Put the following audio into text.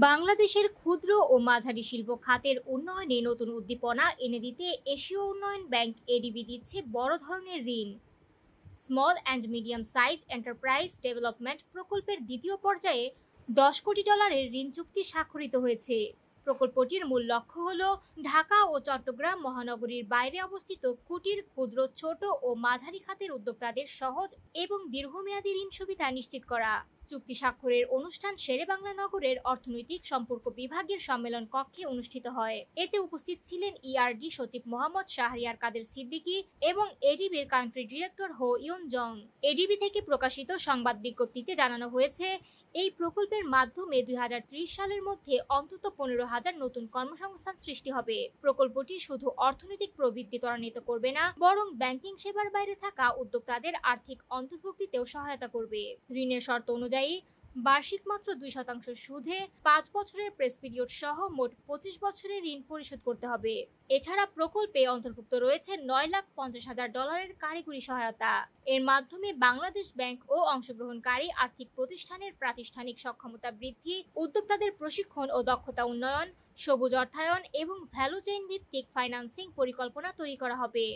বাংলাদেশের ক্ষুদ্র ও মাঝারি শিল্প খাতের উন্নয়নে নতুন উদ্দীপনা এনে দিতে এশীয় উন্নয়ন ব্যাংক এডিবি দিচ্ছে বড় ধরনের ঋণ। Small and medium size enterprise development প্রকল্পের দ্বিতীয় পর্যায়ে $10 কোটি ঋণ চুক্তি স্বাক্ষরিত হয়েছে। প্রকল্পটির মূল লক্ষ্য হল ঢাকা ও চট্টগ্রাম মহানগরীর বাইরে অবস্থিত কুটির, ক্ষুদ্র, ছোট ও মাঝারি খাতের উদ্যোক্তাদের সহজ এবং দীর্ঘমেয়াদী ঋণ সুবিধা নিশ্চিত করা। চুক্তি স্বাক্ষরের অনুষ্ঠান শেরেবাংলা নগরের অর্থনৈতিক সম্পর্ক বিভাগের সম্মেলন কক্ষে অনুষ্ঠিত হয়। এতে উপস্থিত ছিলেন ইআরডি সচিব মোহাম্মদ শাহরিয়ার কাদের সিদ্দিকী এবং এডিবির কান্ট্রি ডিরেক্টর হো ইউন জং। এডিবি থেকে প্রকাশিত সংবাদ বিজ্ঞপ্তিতে জানানো হয়েছে, এই প্রকল্পের মাধ্যমে 2030 সালের মধ্যে অন্তত 15,000 নতুন কর্মসংস্থান সৃষ্টি হবে। প্রকল্পটি শুধু অর্থনৈতিক প্রবৃদ্ধি ত্বরান্বিত করবে না, বরং ব্যাংকিং সেবার বাইরে থাকা উদ্যোক্তাদের আর্থিক অন্তর্ভুক্তিতেও সহায়তা করবে। ঋণের শর্ত অনুযায়ী বার্ষিক মাত্র 2% সুদে 5 বছরের প্রেস পিরিয়ড সহ মোট 25 বছরের ঋণ পরিশোধ করতে হবে। এছাড়া প্রকল্পে অন্তর্ভুক্ত রয়েছে $9,50,000 কারিগরি সহায়তা। এর মাধ্যমে বাংলাদেশ ব্যাংক ও অংশগ্রহণকারী আর্থিক প্রতিষ্ঠানের প্রাতিষ্ঠানিক সক্ষমতা বৃদ্ধি, উদ্যোক্তাদের প্রশিক্ষণ ও দক্ষতা উন্নয়ন, সবুজ অর্থায়ন এবং ভ্যালু চেইন ভিত্তিক ফাইন্যান্সিং পরিকল্পনা তৈরি করা হবে।